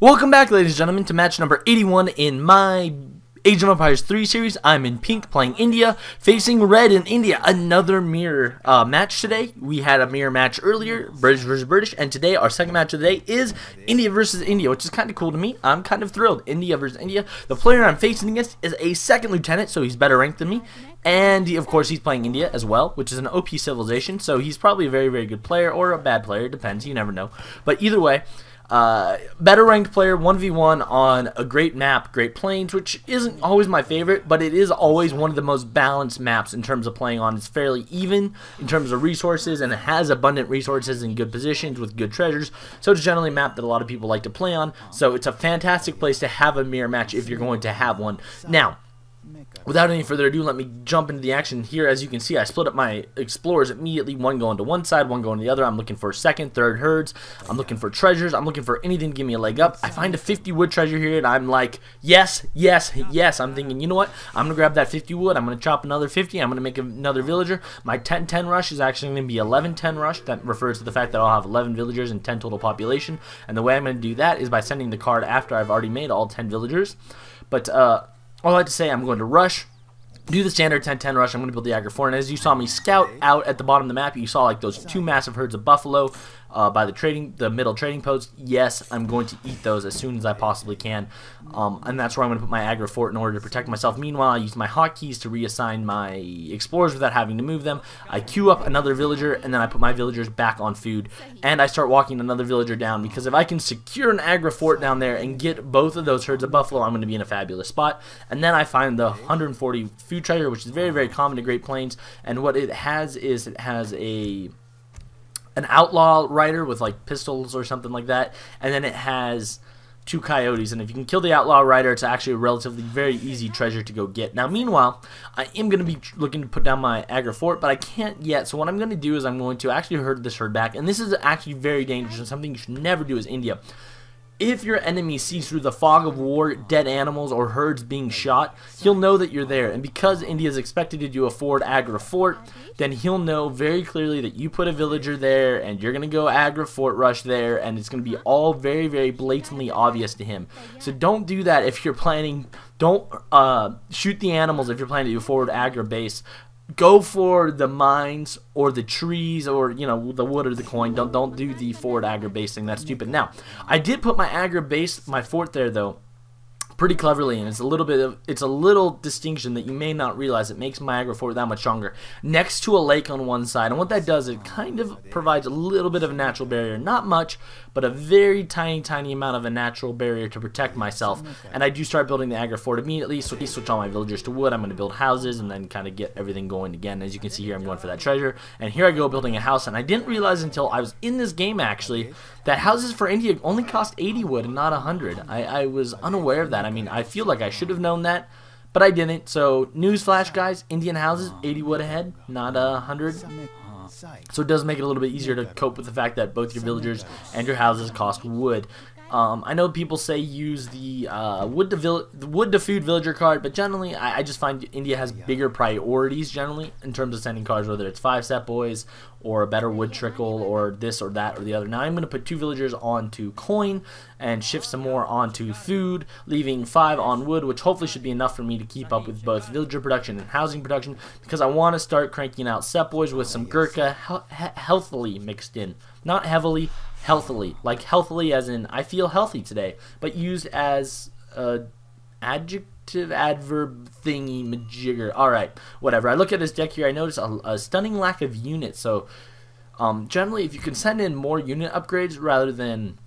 Welcome back, ladies and gentlemen, to match number 81 in my Age of Empires 3 series. I'm in pink playing India, facing red in India. Another mirror match today. We had a mirror match earlier, British versus British, and today our second match of the day is India versus India, which is kind of cool to me. I'm kind of thrilled. India versus India. The player I'm facing against is a second lieutenant, so he's better ranked than me. And, of course, he's playing India as well, which is an OP civilization, so he's probably a very, very good player or a bad player. It depends. You never know. But either way, better ranked player, 1v1 on a great map, Great Plains, which isn't always my favorite, but it is always one of the most balanced maps in terms of playing on. It's fairly even in terms of resources, and it has abundant resources and good positions with good treasures, so it's generally a map that a lot of people like to play on, so it's a fantastic place to have a mirror match if you're going to have one. Now, without any further ado, let me jump into the action here. As you can see, I split up my explorers immediately, one going to one side, one going to the other. I'm looking for second, third herds. I'm looking for treasures. I'm looking for anything to give me a leg up. I find a 50 wood treasure here, and I'm like, yes, yes, yes. I'm thinking, you know what? I'm going to grab that 50 wood. I'm going to chop another 50. I'm going to make another villager. My 10-10 rush is actually going to be 11-10 rush. That refers to the fact that I'll have 11 villagers and 10 total population. And the way I'm going to do that is by sending the card after I've already made all 10 villagers. But, all I have to say, I'm going to rush, do the standard 10-10 rush. I'm going to build the Agra Fort, and as you saw me scout out at the bottom of the map, you saw like those two massive herds of buffalo by the middle trading post. Yes, I'm going to eat those as soon as I possibly can, and that's where I'm going to put my Agra Fort in order to protect myself. Meanwhile, I use my hotkeys to reassign my explorers without having to move them. I queue up another villager, and then I put my villagers back on food, and I start walking another villager down, because if I can secure an Agra Fort down there and get both of those herds of buffalo, I'm going to be in a fabulous spot. And then I find the 140 food treasure, which is very, very common to Great Plains, and what it has is it has an outlaw rider with like pistols or something like that, and then it has two coyotes, and if you can kill the outlaw rider, it's actually a relatively very easy treasure to go get. Now meanwhile, I am going to be looking to put down my Agra Fort, but I can't yet, so what I'm going to do is I'm going to actually herd this herd back, and this is actually very dangerous and something you should never do as India. If your enemy sees through the fog of war dead animals or herds being shot, he'll know that you're there. And because India is expected to do a forward Agra Fort, then he'll know very clearly that you put a villager there and you're going to go Agra Fort rush there, and it's going to be all very, very blatantly obvious to him. So don't do that if you're planning. Don't shoot the animals if you're planning to do a forward Agra base. Go for the mines or the trees or, you know, the wood or the coin. Don't do the forward Agra base thing. That's stupid. Now, I did put my Agra base, my fort there though, pretty cleverly, and it's a little distinction that you may not realize. It makes my Agra Fort that much stronger. Next to a lake on one side, and what that does, it kind of provides a little bit of a natural barrier. Not much, but a very tiny, tiny amount of a natural barrier to protect myself. And I do start building the Agra Fort immediately, so I switch all my villagers to wood. I'm going to build houses and then kind of get everything going again. As you can see here, I'm going for that treasure, and here I go building a house, and I didn't realize until I was in this game actually that houses for India only cost 80 wood and not 100. I was unaware of that. I mean, I feel like I should have known that, but I didn't. So, newsflash, guys, Indian houses, 80 wood ahead, not 100. So it does make it a little bit easier to cope with the fact that both your villagers and your houses cost wood. I know people say use the wood to food villager card, but generally I just find India has bigger priorities generally in terms of sending cards, whether it's 5-step boys or a better wood trickle or this or that or the other. Now I'm going to put 2 villagers onto coin and shift some more onto food, leaving 5 on wood, which hopefully should be enough for me to keep up with both villager production and housing production, because I want to start cranking out step boys with some Gurkha healthily mixed in. Not heavily, healthily. Like healthily as in I feel healthy today, but used as a adjective, adverb, thingy, majigger. Alright, whatever. I look at this deck here, I notice a stunning lack of units, so generally if you can send in more unit upgrades rather than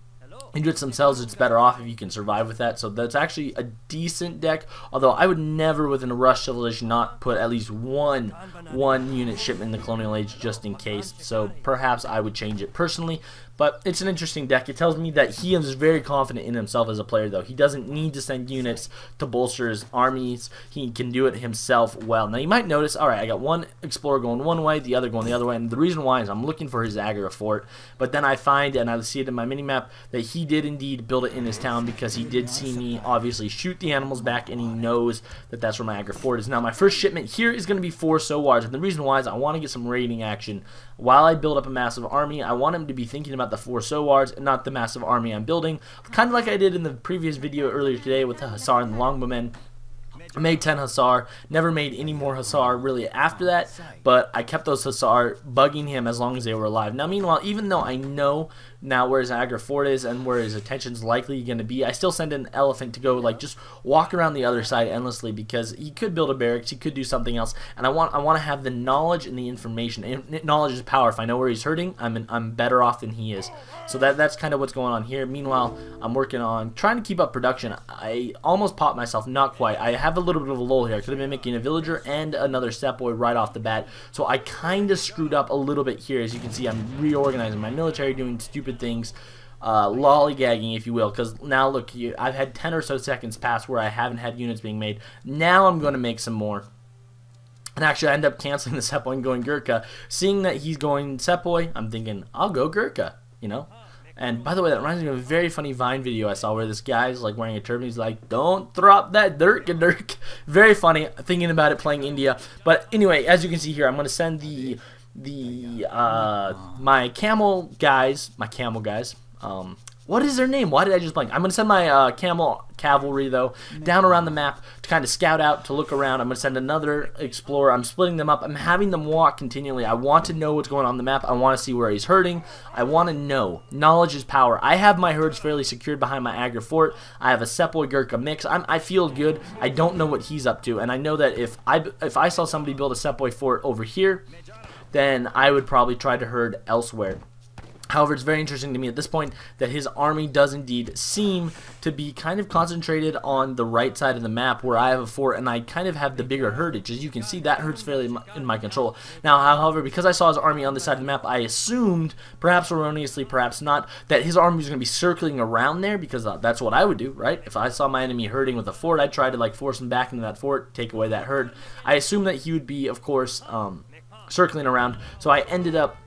units themselves, it's better off if you can survive with that. So that's actually a decent deck, although I would never within a rush civilization not put at least one unit shipment in the colonial age just in case. So perhaps I would change it personally, but it's an interesting deck. It tells me that he is very confident in himself as a player, though. He doesn't need to send units to bolster his armies. He can do it himself well. Now you might notice, alright, I got one explorer going one way, the other going the other way, and the reason why is I'm looking for his Agra Fort, but then I find, and I see it in my minimap, that he did indeed build it in his town, because he did see me obviously shoot the animals back, and he knows that that's where my Agra Fort is. Now my first shipment here is going to be 4 Sowars, and the reason why is I want to get some raiding action. While I build up a massive army, I want him to be thinking about not the 4 Sowars, and not the massive army I'm building. Kind of like I did in the previous video earlier today with the Hussar and the Longbowmen. I made 10 Hussar, never made any more Hussar really after that, but I kept those Hussar bugging him as long as they were alive. Now meanwhile, even though I know now where his Agra Fort is and where his attention's likely going to be, I still send an elephant to go like just walk around the other side endlessly, because he could build a barracks, he could do something else, and I want to have the knowledge and the information. And knowledge is power. If I know where he's hurting, I'm better off than he is. So that's kind of what's going on here. Meanwhile, I'm working on trying to keep up production. I almost popped myself, not quite. I have a little bit of a lull here. I could have been making a villager and another Sepoy right off the bat, so I kind of screwed up a little bit here. As you can see, I'm reorganizing my military, doing stupid things, lollygagging, if you will, because now look, I've had 10 or so seconds pass where I haven't had units being made. Now I'm going to make some more. And actually, I end up canceling the Sepoy and going Gurkha. Seeing that he's going Sepoy, I'm thinking, I'll go Gurkha, you know? And by the way, that reminds me of a very funny Vine video I saw where this guy's like wearing a turban. He's like, "Don't drop that dirk." Very funny. Thinking about it playing India. But anyway, as you can see here, I'm gonna send my camel guys. What is their name? Why did I just blank? I'm going to send my camel cavalry, though, down around the map to kind of scout out, to look around. I'm going to send another explorer. I'm splitting them up. I'm having them walk continually. I want to know what's going on the map. I want to see where he's hurting. I want to know. Knowledge is power. I have my herds fairly secured behind my Agra Fort. I have a Sepoy Gurkha mix. I feel good. I don't know what he's up to, and I know that if I saw somebody build a Sepoy fort over here, then I would probably try to herd elsewhere. However, it's very interesting to me at this point that his army does indeed seem to be kind of concentrated on the right side of the map, where I have a fort and I kind of have the bigger herdage. As you can see, that herd's fairly in my control. Now, however, because I saw his army on this side of the map, I assumed, perhaps erroneously, perhaps not, that his army was going to be circling around there, because that's what I would do, right? If I saw my enemy herding with a fort, I'd try to like force him back into that fort, take away that herd. I assumed that he would be, of course, circling around, so I ended up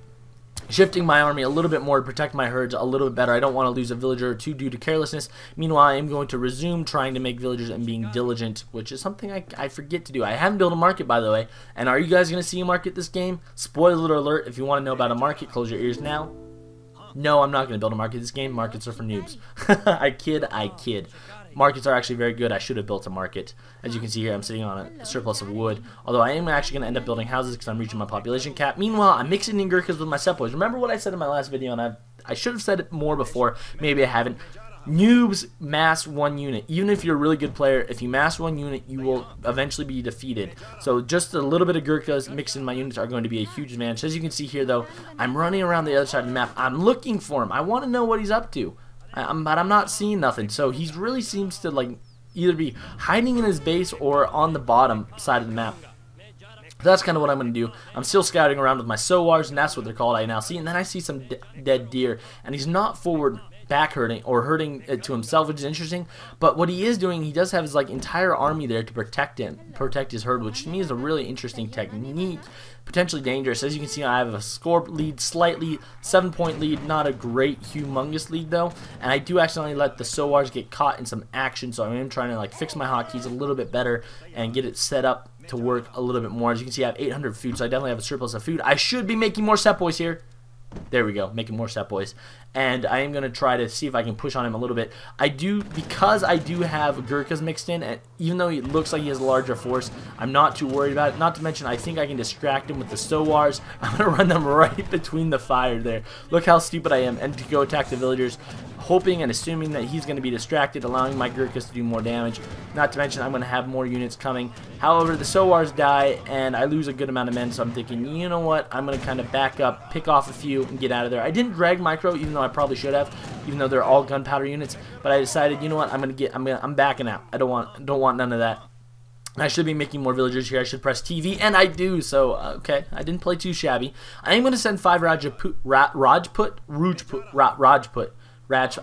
shifting my army a little bit more to protect my herds a little bit better. I don't want to lose a villager or two due to carelessness. Meanwhile, I am going to resume trying to make villagers and being diligent, which is something I forget to do. I haven't built a market, by the way. And are you guys going to see a market this game? Spoiler alert, if you want to know about a market, close your ears now. No, I'm not going to build a market this game. Markets are for noobs. I kid. Markets are actually very good. I should have built a market. As you can see here, I'm sitting on a surplus of wood. Although I am actually going to end up building houses because I'm reaching my population cap. Meanwhile, I'm mixing in Gurkhas with my Sepoys. Remember what I said in my last video, and I should have said it more before. Maybe I haven't. Noobs mass one unit. Even if you're a really good player, if you mass one unit, you will eventually be defeated. So just a little bit of Gurkhas mixed in my units are going to be a huge advantage. As you can see here, though, I'm running around the other side of the map. I'm looking for him. I want to know what he's up to. But I'm not seeing nothing. So he really seems to like either be hiding in his base or on the bottom side of the map. That's kind of what I'm going to do. I'm still scouting around with my Sowars, and that's what they're called. I now see, and then I see some dead deer, and he's not forward back herding or herding it to himself, which is interesting. But what he is doing, he does have his like entire army there to protect his herd, which to me is a really interesting technique. Potentially dangerous. As you can see, I have a score lead, slightly 7-point lead, not a great, humongous lead though. And I do accidentally let the Sowars get caught in some action, so I am trying to like fix my hotkeys a little bit better and get it set up to work a little bit more. As you can see, I have 800 food, so I definitely have a surplus of food. I should be making more Sepoys here. There we go, making more Sepoys. And I am going to try to see if I can push on him a little bit. Because I do have Gurkhas mixed in, and even though it looks like he has a larger force, I'm not too worried about it. Not to mention, I think I can distract him with the Sowars. I'm going to run them right between the fire there. Look how stupid I am. And to go attack the villagers, hoping and assuming that he's going to be distracted, allowing my Gurkhas to do more damage. Not to mention, I'm going to have more units coming. However, the Sowars die, and I lose a good amount of men, so I'm thinking, you know what, I'm going to kind of back up, pick off a few, and get out of there. I didn't drag micro, even though I probably should have, even though they're all gunpowder units, but I decided, you know what, I'm backing out. I don't want none of that. I should be making more villagers here. I should press TV, and I do, so, okay, I didn't play too shabby. I am going to send 5 Rajput.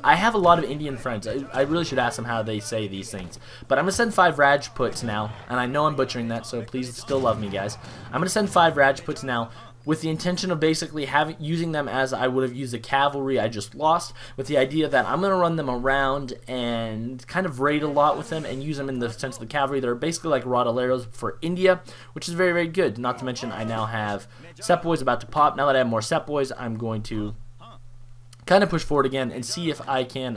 I have a lot of Indian friends. I really should ask them how they say these things. But I'm going to send 5 Rajputs now, and I know I'm butchering that, so please still love me, guys. I'm going to send 5 Rajputs now with the intention of basically using them as I would have used the cavalry I just lost, with the idea that I'm going to run them around and kind of raid a lot with them and use them in the sense of the cavalry. They're basically like Rodaleros for India, which is very, very good. Not to mention I now have Sepoys about to pop. Now that I have more Sepoys, I'm going to kind of push forward again and see if I can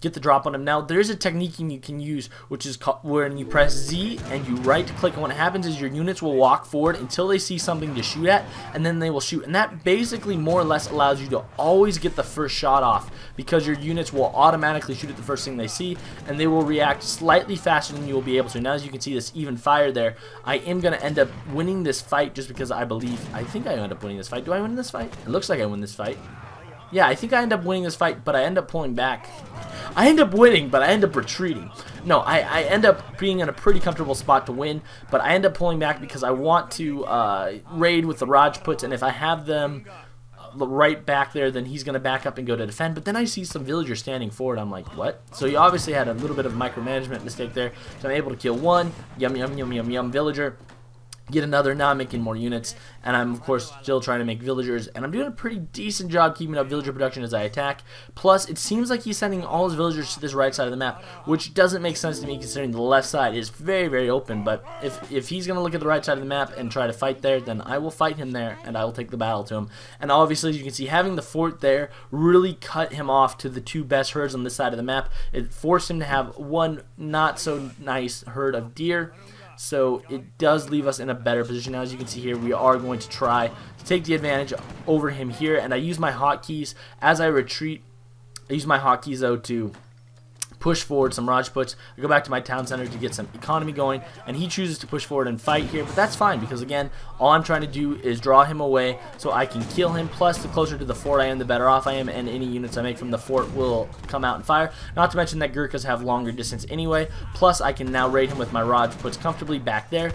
get the drop on him. Now, there's a technique you can use, which is when you press Z and you right-click, and what happens is your units will walk forward until they see something to shoot at, and then they will shoot. And that basically more or less allows you to always get the first shot off, because your units will automatically shoot at the first thing they see, and they will react slightly faster than you will be able to. Now, as you can see, this even fire there, I am going to end up winning this fight just because I think I end up winning this fight. Do I win this fight? It looks like I win this fight. Yeah, I think I end up winning this fight, but I end up pulling back. I end up winning, but I end up retreating. No, I end up being in a pretty comfortable spot to win, but I end up pulling back because I want to raid with the Rajputs, and if I have them right back there, then he's going to back up and go to defend. But then I see some villagers standing forward. I'm like, what? So he obviously had a little bit of micromanagement mistake there. So I'm able to kill one. Yum, yum, yum, yum, yum, villager. Get another. Now I'm making more units, and I'm of course still trying to make villagers, and I'm doing a pretty decent job keeping up villager production as I attack. Plus, it seems like he's sending all his villagers to this right side of the map, which doesn't make sense to me considering the left side is very, very open. But if he's gonna look at the right side of the map and try to fight there, then I will fight him there, and I will take the battle to him. And obviously, as you can see, having the fort there really cut him off to the two best herds on this side of the map. It forced him to have one not so nice herd of deer. So it does leave us in a better position. Now, as you can see here, we are going to try to take the advantage over him here. And I use my hotkeys as I retreat. I use my hotkeys, though, to push forward some Rajputs. I go back to my town center to get some economy going, and he chooses to push forward and fight here, but that's fine because again, all I'm trying to do is draw him away so I can kill him. Plus, the closer to the fort I am, the better off I am, and any units I make from the fort will come out and fire. Not to mention that Gurkhas have longer distance anyway. Plus, I can now raid him with my Rajputs comfortably back there.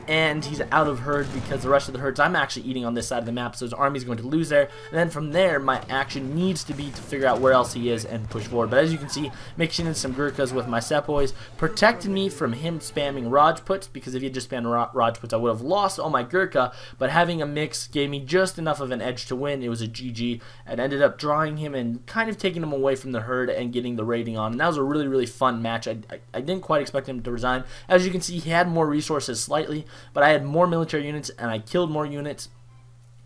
And he's out of herd because the rest of the herds I'm actually eating on this side of the map, so his army's going to lose there. And then from there, my action needs to be to figure out where else he is and push forward. But as you can see, mixing in some Gurkhas with my Sepoys protected me from him spamming Rajputs, because if he had just spammed Rajputs, I would have lost all my Gurkha. But having a mix gave me just enough of an edge to win. It was a GG, and ended up drawing him and kind of taking him away from the herd and getting the raiding on. And that was a really, really fun match. I didn't quite expect him to resign. As you can see, he had more resources slightly, but I had more military units and I killed more units,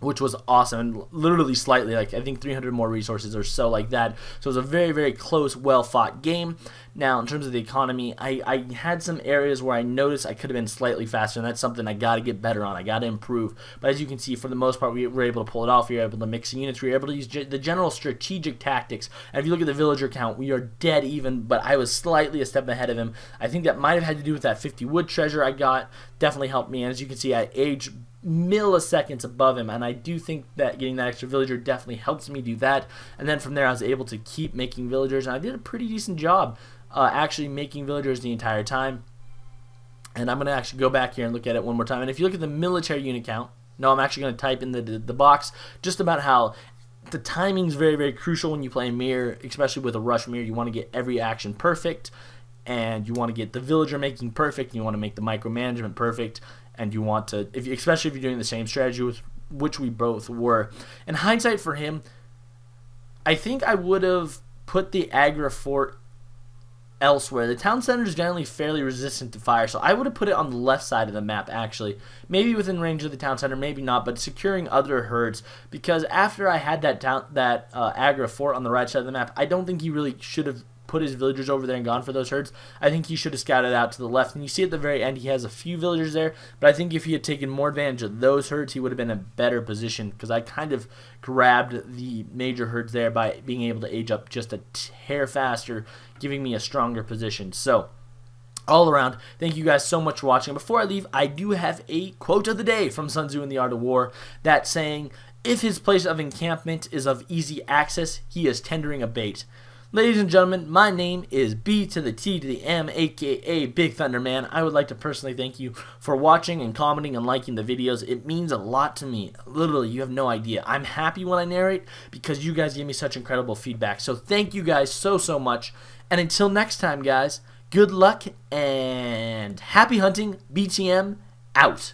which was awesome, and literally slightly, like I think 300 more resources or so like that. So it was a very, very close, well-fought game. Now, in terms of the economy, I had some areas where I noticed I could have been slightly faster, and that's something I got to get better on. I got to improve. But as you can see, for the most part, we were able to pull it off. We were able to mix units. We were able to use the general strategic tactics. And if you look at the villager count, we are dead even, but I was slightly a step ahead of him. I think that might have had to do with that 50 wood treasure I got. Definitely helped me. And as you can see, I aged milliseconds above him, and I do think that getting that extra villager definitely helps me do that. And then from there I was able to keep making villagers, and I did a pretty decent job actually making villagers the entire time. And I'm going to actually go back here and look at it one more time. And if you look at the military unit count, no, I'm actually going to type in the box just about how the timing is very, very crucial when you play Mir, especially with a rush Mir. You want to get every action perfect, and you want to get the villager making perfect, and you want to make the micromanagement perfect. And you want to, especially if you're doing the same strategy, with which we both were. In hindsight for him, I think I would have put the Agra fort elsewhere. The town center is generally fairly resistant to fire, so I would have put it on the left side of the map actually. Maybe within range of the town center, maybe not, but securing other herds. Because after I had that Agra fort on the right side of the map, I don't think he really should have put his villagers over there and gone for those herds. I think he should have scouted out to the left, and you see at the very end he has a few villagers there, but I think if he had taken more advantage of those herds, he would have been in a better position, because I kind of grabbed the major herds there by being able to age up just a hair faster, giving me a stronger position. So all around, thank you guys so much for watching. Before I leave, I do have a quote of the day from Sun Tzu in The Art of War, that saying, "If his place of encampment is of easy access, he is tendering a bait." Ladies and gentlemen, my name is B to the T to the M, aka BigThunderMan. I would like to personally thank you for watching and commenting and liking the videos. It means a lot to me. Literally, you have no idea. I'm happy when I narrate because you guys give me such incredible feedback. So thank you guys so, so much. And until next time, guys, good luck and happy hunting. BTM out.